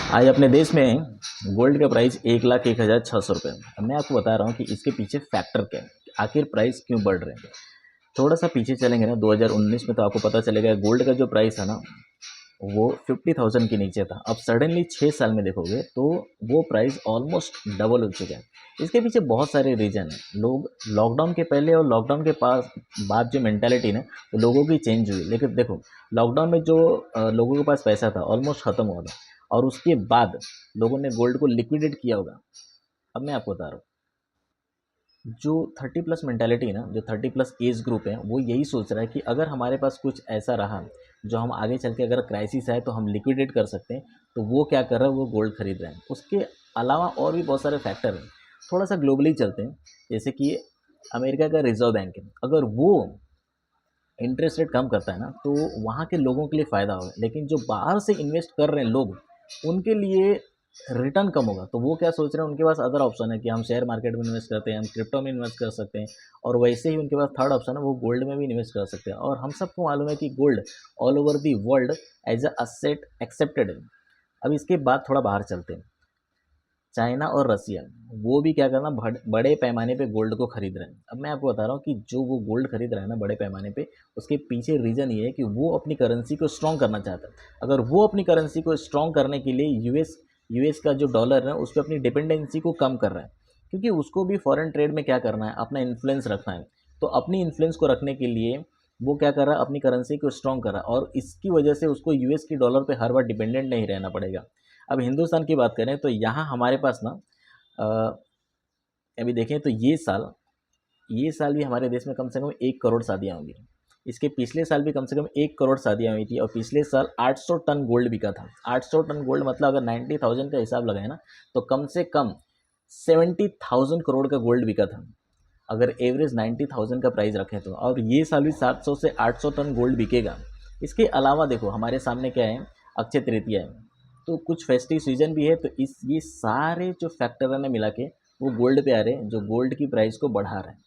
आज अपने देश में गोल्ड का प्राइस 1,01,600 रुपये। अब मैं आपको बता रहा हूँ कि इसके पीछे फैक्टर क्या है, आखिर प्राइस क्यों बढ़ रहे हैं। थोड़ा सा पीछे चलेंगे ना 2019 में, तो आपको पता चलेगा गोल्ड का जो प्राइस है ना वो 50,000 के नीचे था। अब सडनली 6 साल में देखोगे तो वो प्राइस ऑलमोस्ट डबल हो चुका है। इसके पीछे बहुत सारे रीज़न हैं। लोग लॉकडाउन के पहले और लॉकडाउन के पास बाद जो मेंटालिटी ना वो लोगों की चेंज हुई। लेकिन देखो लॉकडाउन में जो लोगों के पास पैसा था ऑलमोस्ट ख़त्म हुआ था, और उसके बाद लोगों ने गोल्ड को लिक्विडेट किया होगा। अब मैं आपको बता रहा हूँ, जो 30+ मेंटालिटी है ना, जो 30+ एज ग्रुप है, वो यही सोच रहा है कि अगर हमारे पास कुछ ऐसा रहा जो हम आगे चल के अगर क्राइसिस आए तो हम लिक्विडेट कर सकते हैं, तो वो क्या कर रहा है, वो गोल्ड खरीद रहे हैं। उसके अलावा और भी बहुत सारे फैक्टर हैं। थोड़ा सा ग्लोबली चलते हैं। जैसे कि अमेरिका का रिजर्व बैंक है, अगर वो इंटरेस्ट रेट कम करता है ना तो वहाँ के लोगों के लिए फ़ायदा होगा। लेकिन जो बाहर से इन्वेस्ट कर रहे हैं लोग, उनके लिए रिटर्न कम होगा। तो वो क्या सोच रहे हैं, उनके पास अदर ऑप्शन है कि हम शेयर मार्केट में इन्वेस्ट करते हैं, हम क्रिप्टो में इन्वेस्ट कर सकते हैं, और वैसे ही उनके पास थर्ड ऑप्शन है, वो गोल्ड में भी इन्वेस्ट कर सकते हैं। और हम सबको मालूम है कि gold all over the world as a asset accepted है। अब इसके बाद थोड़ा बाहर चलते हैं। चाइना और रसिया, वो भी क्या करना, बड़े पैमाने पे गोल्ड को खरीद रहे हैं। अब मैं आपको बता रहा हूँ कि जो वो गोल्ड खरीद रहा है ना बड़े पैमाने पे, उसके पीछे रीज़न ये है कि वो अपनी करेंसी को स्ट्रॉन्ग करना चाहता है। अगर वो अपनी करेंसी को स्ट्रॉन्ग करने के लिए यूएस का जो डॉलर है उस पर अपनी डिपेंडेंसी को कम कर रहा है, क्योंकि उसको भी फॉरेन ट्रेड में क्या करना है, अपना इन्फ्लुएंस रखना है। तो अपनी इन्फ्लुएंस को रखने के लिए वो क्या कर रहा है, अपनी करेंसी को स्ट्रॉन्ग कर रहा है, और इसकी वजह से उसको यूएस की डॉलर पे हर बार डिपेंडेंट नहीं रहना पड़ेगा। अब हिंदुस्तान की बात करें तो यहाँ हमारे पास ना अभी देखें तो ये साल भी हमारे देश में कम से कम 1 करोड़ शादियाँ होंगी। इसके पिछले साल भी कम से कम 1 करोड़ शादियाँ हुई थी, और पिछले साल 800 टन गोल्ड बिका था। 800 टन गोल्ड मतलब अगर 90,000 का हिसाब लगाए ना तो कम से कम 70,000 करोड़ का गोल्ड बिका था, अगर एवरेज 90,000 का प्राइस रखें तो। और ये साल भी 700 से 800 टन गोल्ड बिकेगा। इसके अलावा देखो हमारे सामने क्या है, अक्षय तृतीया है, तो कुछ फेस्टिव सीजन भी है। तो ये सारे जो फैक्टर है ना मिला के वो गोल्ड पे आ रहे हैं, जो गोल्ड की प्राइस को बढ़ा रहे हैं।